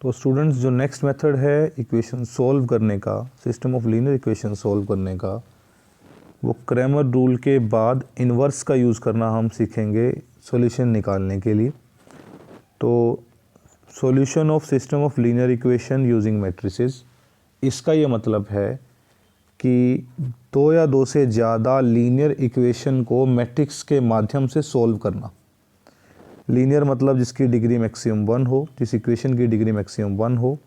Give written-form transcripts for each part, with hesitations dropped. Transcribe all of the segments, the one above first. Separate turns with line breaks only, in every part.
तो स्टूडेंट्स जो next method है इक्वेशन सॉल्व करने का, system of linear equation solve करने का, वो क्रैमर रूल के बाद इन्वर्स का यूज़ करना हम सीखेंगे सॉल्यूशन निकालने के लिए। तो solution of system of linear equation using matrices, इसका ये मतलब है कि दो या दो से ज़्यादा लीनियर इक्वेशन को मैट्रिक्स के माध्यम से सॉल्व करना। लीनियर मतलब जिसकी डिग्री मैक्सिमम 1 हो, जिस इक्वेशन की डिग्री मैक्सिमम 1 हो।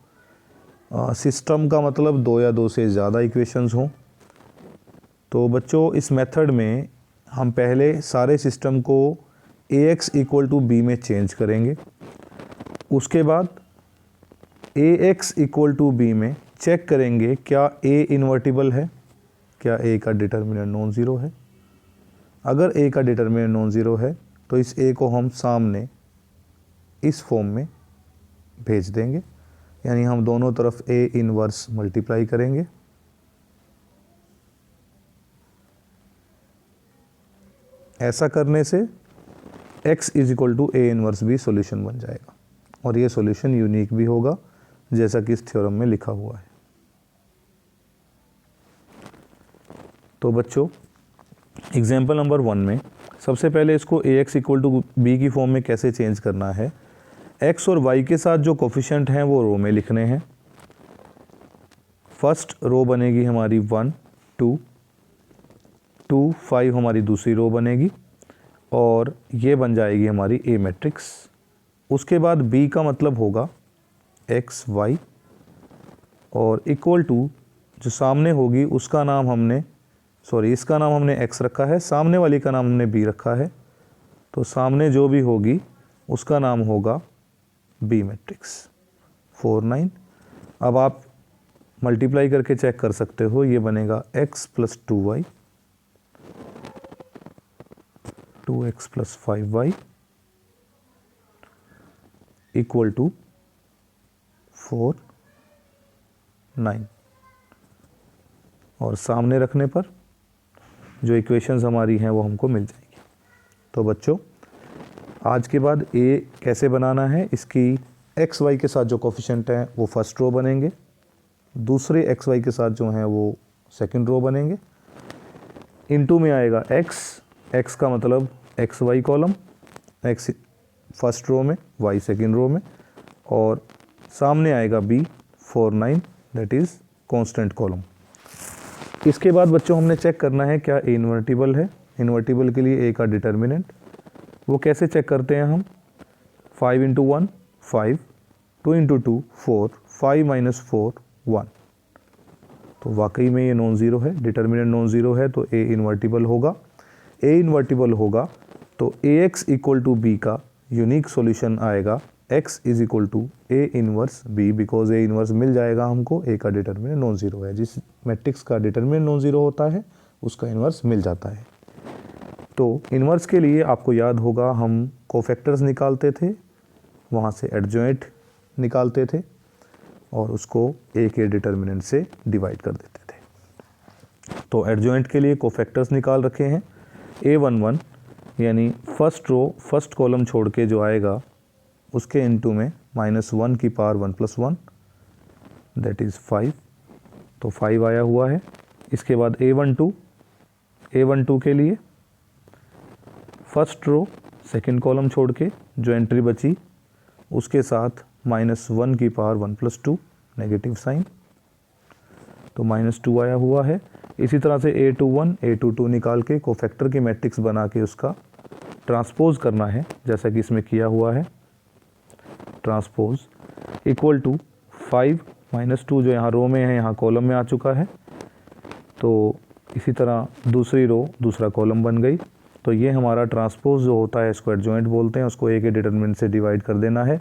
सिस्टम का मतलब दो या दो से ज़्यादा इक्वेशंस हों। तो बच्चों इस मेथड में हम पहले सारे सिस्टम को Ax इक्वल टू बी में चेंज करेंगे। उसके बाद Ax इक्वल टू बी में चेक करेंगे क्या A इन्वर्टिबल है, क्या A का डिटर्मिनेंट नॉन ज़ीरो है। अगर A का डिटर्मिनेंट नॉन ज़ीरो है तो इस A को हम सामने इस फॉर्म में भेज देंगे, यानी हम दोनों तरफ A इन्वर्स मल्टीप्लाई करेंगे। ऐसा करने से x is equal to A inverse भी सॉल्यूशन बन जाएगा और ये सॉल्यूशन यूनिक भी होगा जैसा कि इस थ्योरम में लिखा हुआ है। तो बच्चों एग्जाम्पल नंबर 1 में सबसे पहले इसको Ax इक्वल टू बी की फॉर्म में कैसे चेंज करना है। x और y के साथ जो कोफिशिएंट हैं वो रो में लिखने हैं। फर्स्ट रो बनेगी हमारी 1 2 2 5 हमारी दूसरी रो बनेगी और ये बन जाएगी हमारी A मैट्रिक्स। उसके बाद B का मतलब होगा x y और इक्वल टू जो सामने होगी उसका नाम हमने इसका नाम हमने x रखा है, सामने वाली का नाम हमने b रखा है। तो सामने जो भी होगी उसका नाम होगा B मैट्रिक्स 4 9। अब आप मल्टीप्लाई करके चेक कर सकते हो, ये बनेगा x plus 2y 2x plus 5y equal to 4 9 और सामने रखने पर जो इक्वेशंस हमारी हैं वो हमको मिल जाएगी। तो बच्चों आज के बाद A कैसे बनाना है, इसकी एक्स वाई के साथ जो कोफिशिएंट हैं वो फर्स्ट रो बनेंगे, दूसरे एक्स वाई के साथ जो हैं वो सेकंड रो बनेंगे। इनटू में आएगा x का मतलब X Y column, x first row में y सेकंड रो में, और सामने आएगा b 4 9 that is constant column. इसके बाद बच्चों हमने चेक करना है क्या A इन्वर्टिबल है। इन्वर्टिबल के लिए A का डिटर्मिनेंट वो कैसे चेक करते हैं हम। 5 इंटू 1 5, 2 इंटू 2 4, 5 माइनस 4 1। तो वाकई में ये नॉन ज़ीरो है, डिटर्मिनेंट नॉन ज़ीरो है तो A इन्वर्टिबल होगा। A इन्वर्टिबल होगा तो Ax इक्वल टू B का यूनिक सॉल्यूशन आएगा x is equal to A inverse B, because A inverse मिल जाएगा हमको, A का डिटर्मिनेंट नॉन ज़ीरो है। जिस मैट्रिक्स का डिटर्मिनेंट नॉन ज़ीरो होता है उसका इनवर्स मिल जाता है। तो इनवर्स के लिए आपको याद होगा हम कोफैक्टर्स निकालते थे, वहाँ से एडजॉइंट निकालते थे और उसको A के डिटर्मिनेंट से डिवाइड कर देते थे। तो एडजॉइंट के लिए कोफैक्टर्स निकाल रखे हैं। A11 यानी फर्स्ट रो फर्स्ट कॉलम छोड़ के जो आएगा उसके इनटू में -1 की पावर 1 प्लस 1 दैट इज़ 5। तो 5 आया हुआ है। इसके बाद A12 के लिए फर्स्ट रो सेकंड कॉलम छोड़ के जो एंट्री बची उसके साथ -1 की पावर 1 प्लस 2 नेगेटिव साइन, तो -2 आया हुआ है। इसी तरह से A21 A22 निकाल के कोफैक्टर की मैट्रिक्स बना के उसका ट्रांसपोज करना है, जैसा कि इसमें किया हुआ है। ट्रांसपोज इक्वल टू 5 माइनस 2 जो यहाँ रो में है यहाँ कॉलम में आ चुका है। तो इसी तरह दूसरी रो दूसरा कॉलम बन गई। तो ये हमारा ट्रांसपोज जो होता है इसको एडजॉइंट बोलते हैं, उसको A के डिटर्मिनेंट से डिवाइड कर देना है।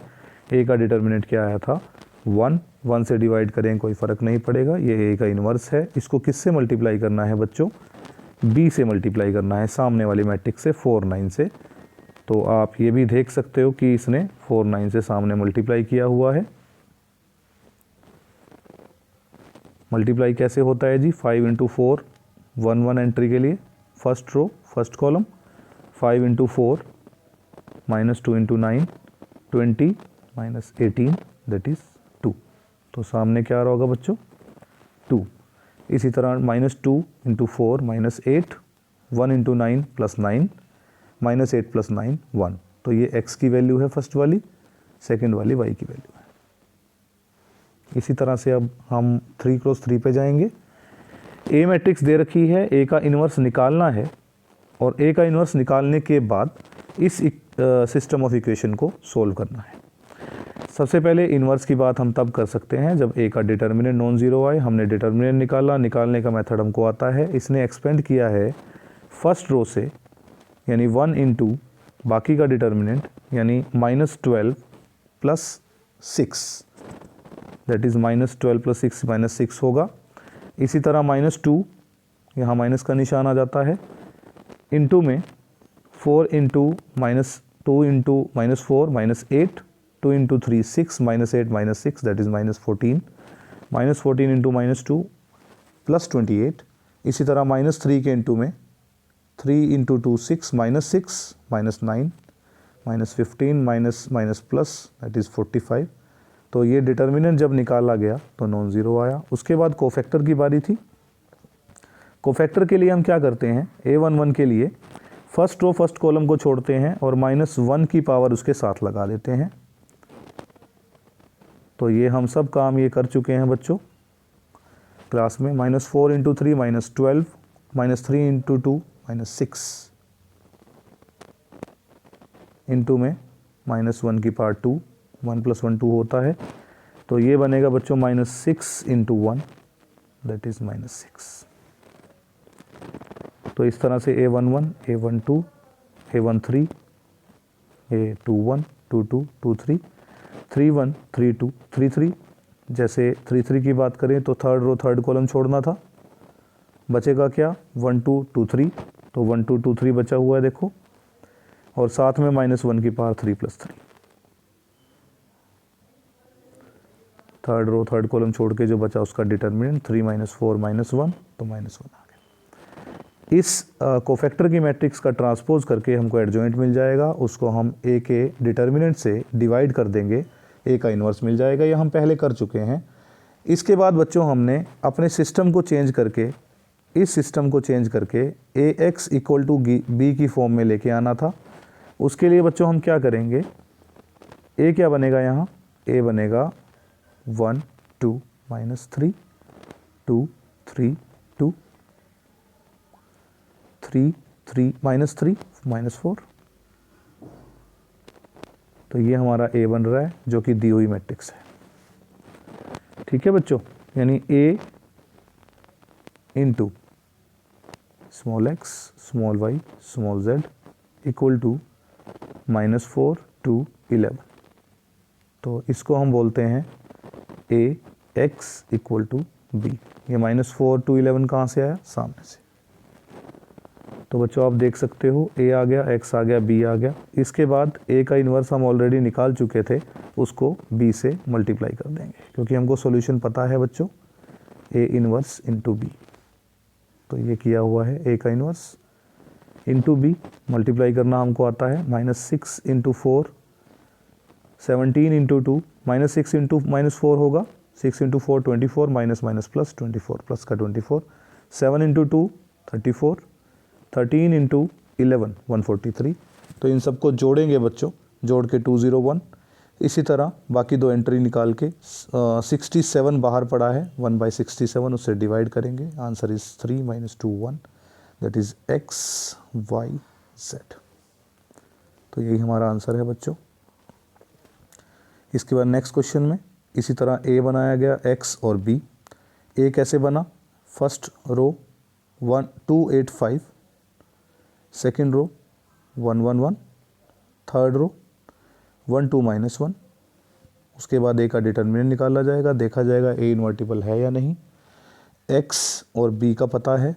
A का डिटर्मिनेंट क्या आया था 1 से डिवाइड करें कोई फ़र्क नहीं पड़ेगा, ये A का इन्वर्स है। इसको किससे मल्टीप्लाई करना है बच्चों, B से मल्टीप्लाई करना है, सामने वाली मैट्रिक्स से 4 9 से। तो आप ये भी देख सकते हो कि इसने 4 9 से सामने मल्टीप्लाई किया हुआ है। मल्टीप्लाई कैसे होता है जी, 5 इंटू 4 1 1 एंट्री के लिए first row first column, 5 into 4 -2 into 9 20 -18 that is तो सामने क्या आ रहा होगा बच्चों, 2। इसी तरह -2 × 4 -8, 1 × 9 +9, -8 + 9 1। तो ये x की वैल्यू है फर्स्ट वाली, सेकंड वाली y की वैल्यू है। इसी तरह से अब हम 3 × 3 पे जाएंगे। ए मैट्रिक्स दे रखी है, ए का इन्वर्स निकालना है और ए का इन्वर्स निकालने के बाद इस सिस्टम ऑफ इक्वेशन को सोल्व करना है। सबसे पहले इन्वर्स की बात हम तब कर सकते हैं जब ए का डिटर्मिनेंट नॉन ज़ीरो आए। हमने डिटर्मिनेंट निकाला, निकालने का मेथड हमको आता है। इसने एक्सपेंड किया है फर्स्ट रो से, यानी 1 × बाकी का डिटर्मिनेंट यानी -12 + 6, दैट इज़ -12 + 6 -6 होगा। इसी तरह -2, यहाँ माइनस का निशान आ जाता है, इंटू में 4 × -2 × -4 -8, 2 × 3 6 -8 -6 दैट इज़ -14, -14 × -2 +28। इसी तरह -3 के इंटू में 3 × 2 6 -6 -9 -15 प्लस दैट इज़ 45। तो ये डिटर्मिनेंट जब निकाला गया तो नॉन ज़ीरो आया। उसके बाद कोफैक्टर की बारी थी। कोफैक्टर के लिए हम क्या करते हैं, A11 के लिए फर्स्ट रो फर्स्ट कॉलम को छोड़ते हैं और -1 की पावर उसके साथ लगा देते हैं। तो ये हम सब काम ये कर चुके हैं बच्चों क्लास में। -4 × 3 -12, -3 × 2 -6, इंटू में -1 की पावर 2, 1 + 1 2 होता है। तो ये बनेगा बच्चों -6 × 1 दैट इज़ -6। तो इस तरह से A11, A12, A13, A21, 22, 23, 31, 32, 33। जैसे 33 की बात करें तो थर्ड रो थर्ड कॉलम छोड़ना था, बचेगा क्या 1 2 2 3। तो 1 2 2 3 बचा हुआ है देखो, और साथ में -1 की power 3 + 3। Third row third column छोड़ के जो बचा उसका डिटर्मिनेंट 3 - 4 -1, तो -1 आ गया। इस कोफैक्टर की मैट्रिक्स का ट्रांसपोज करके हमको एडजॉइंट मिल जाएगा। उसको हम ए के डिटर्मिनेंट से डिवाइड कर देंगे, ए का इन्वर्स मिल जाएगा। ये हम पहले कर चुके हैं। इसके बाद बच्चों हमने अपने सिस्टम को चेंज करके, इस सिस्टम को चेंज करके AX = B की फॉर्म में लेके आना था। उसके लिए बच्चों हम क्या करेंगे, ए क्या बनेगा यहाँ, ए बनेगा 1 2 -3 2 3 2 3 3 -3 -4। तो ये हमारा ए बन रहा है जो कि दी हुई मैट्रिक्स है। ठीक है बच्चों, यानी A × x y z = -4 2 11। तो इसको हम बोलते हैं AX = B। ये -4 2 11 कहाँ से आया, सामने से। तो बच्चों आप देख सकते हो A आ गया, X आ गया, B आ गया। इसके बाद A का इन्वर्स हम ऑलरेडी निकाल चुके थे, उसको B से मल्टीप्लाई कर देंगे क्योंकि हमको सॉल्यूशन पता है बच्चों, A इन्वर्स × B। तो ये किया हुआ है, A का इन्वर्स × B, मल्टीप्लाई करना हमको आता है। -6 × 4 17 × 2 -6 × -4 होगा, 6 × 4 24 -+ 24 प्लस का 24, 7 × 2 34, 13 × 11 143। तो इन सबको जोड़ेंगे बच्चों, जोड़ के 201। इसी तरह बाकी दो एंट्री निकाल के 67 बाहर पड़ा है, 1/67 उससे डिवाइड करेंगे। Answer is 3 - 2 1 that is X Y Z। तो यही हमारा आंसर है बच्चों। इसके बाद नेक्स्ट क्वेश्चन में इसी तरह A बनाया गया, X और B। A कैसे बना, first row 1 2 8 5, second row 1 1 1, third row 1 2 -1। उसके बाद A का डिटर्मिनेंट निकाला जाएगा, देखा जाएगा A इन्वर्टिबल है या नहीं। X और B का पता है,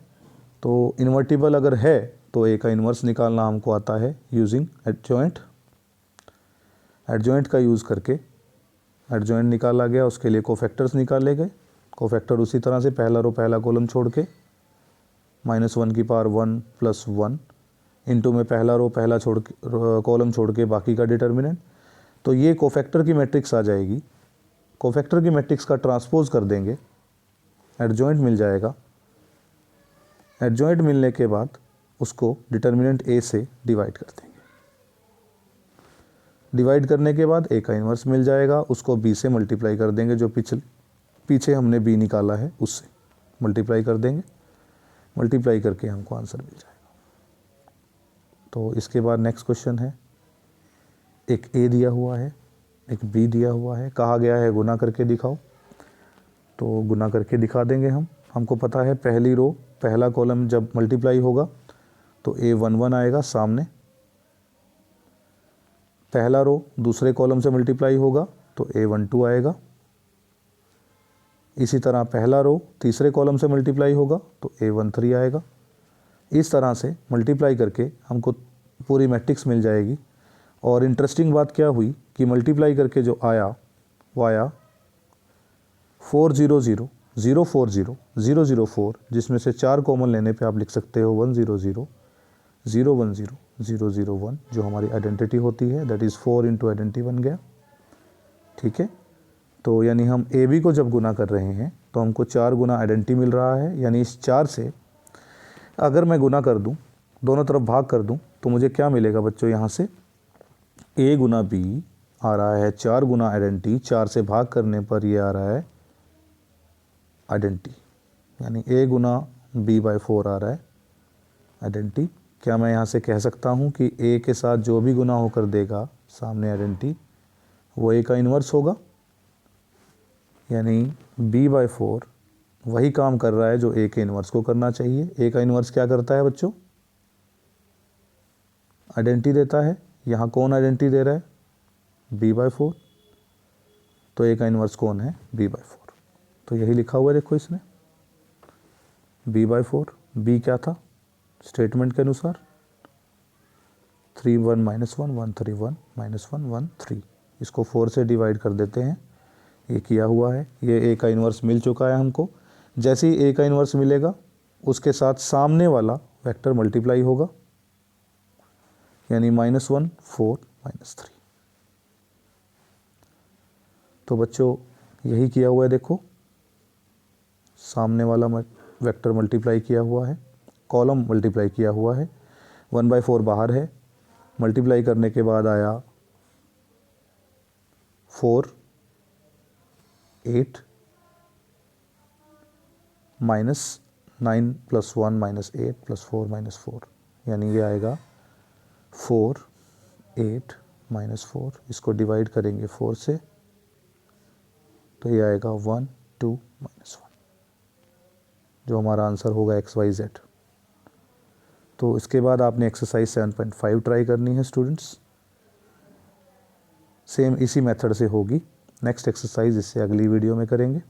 तो इन्वर्टिबल अगर है तो A का इन्वर्स निकालना हमको आता है यूजिंग एडजॉइंट। एडजॉइंट का यूज़ करके एडजॉइंट निकाला गया, उसके लिए कोफैक्टर्स निकाले गए। कोफैक्टर उसी तरह से पहला रो पहला कॉलम छोड़ के -1 की पावर 1 + 1 इंटू में पहला रो पहला कॉलम छोड़ के बाकी का डिटर्मिनेंट। तो ये कोफैक्टर की मैट्रिक्स आ जाएगी। कोफैक्टर की मैट्रिक्स का ट्रांसपोज कर देंगे, एडजॉइंट मिल जाएगा। एडजॉइंट मिलने के बाद उसको डिटर्मिनेंट ए से डिवाइड कर देंगे। डिवाइड करने के बाद ए का इन्वर्स मिल जाएगा, उसको बी से मल्टीप्लाई कर देंगे, जो पीछे हमने बी निकाला है उससे मल्टीप्लाई कर देंगे। मल्टीप्लाई करके हमको आंसर मिल जाएगा। तो इसके बाद नेक्स्ट क्वेश्चन है, एक ए दिया हुआ है, एक बी दिया हुआ है, कहा गया है गुना करके दिखाओ। तो गुना करके दिखा देंगे हम। हमको पता है पहली रो पहला कॉलम जब मल्टीप्लाई होगा तो A11 आएगा सामने, पहला रो दूसरे कॉलम से मल्टीप्लाई होगा तो A12 आएगा। इसी तरह पहला रो तीसरे कॉलम से मल्टीप्लाई होगा तो A13 आएगा। इस तरह से मल्टीप्लाई करके हमको पूरी मैट्रिक्स मिल जाएगी। और इंटरेस्टिंग बात क्या हुई कि मल्टीप्लाई करके जो आया वो आया 400 040 004, जिसमें से 4 कॉमन लेने पे आप लिख सकते हो 100 010 001, जो हमारी आइडेंटिटी होती है, दैट इज़ 4 इंटू आइडेंटिटी बन गया। ठीक है, तो यानी हम ए बी को जब गुना कर रहे हैं तो हमको 4 गुना आइडेंटिटी मिल रहा है। यानी इस 4 से अगर मैं गुना कर दूं, दोनों तरफ भाग कर दूं, तो मुझे क्या मिलेगा बच्चों, यहाँ से ए गुना बी आ रहा है 4 गुना आइडेंटिटी, 4 से भाग करने पर ये आ रहा है आइडेंटिटी, यानी ए गुना बी बाई 4 आ रहा है आइडेंटिटी। क्या मैं यहाँ से कह सकता हूँ कि ए के साथ जो भी गुना होकर देगा सामने आइडेंटिटी वो ए का इन्वर्स होगा, यानी बी बाई 4 वही काम कर रहा है जो ए के इन्वर्स को करना चाहिए। ए का इन्वर्स क्या करता है बच्चों, आइडेंटिटी देता है। यहाँ कौन आइडेंटिटी दे रहा है, बी बाई 4, तो ए का इन्वर्स कौन है, बी बाई 4। तो यही लिखा हुआ है, देखो इसमें बी बाई 4। बी क्या था स्टेटमेंट के अनुसार 3 1 -1 1 3 1 -1 1 3, इसको 4 से डिवाइड कर देते हैं। ये किया हुआ है, ये ए का इन्वर्स मिल चुका है हमको। जैसे ही ए का इन्वर्स मिलेगा उसके साथ सामने वाला वेक्टर मल्टीप्लाई होगा, यानी -1 4 -3। तो बच्चों यही किया हुआ है, देखो सामने वाला वेक्टर मल्टीप्लाई किया हुआ है, कॉलम मल्टीप्लाई किया हुआ है, 1/4 बाहर है, मल्टीप्लाई करने के बाद आया 4 8 -9 + 1 - 8 + 4 - 4, यानी ये आएगा 4 8 -4। इसको डिवाइड करेंगे 4 से तो ये आएगा 1 2 -1, जो हमारा आंसर होगा XYZ। तो इसके बाद आपने एक्सरसाइज 7.5 ट्राई करनी है स्टूडेंट्स। सेम इसी मेथड से होगी। नेक्स्ट एक्सरसाइज इससे अगली वीडियो में करेंगे।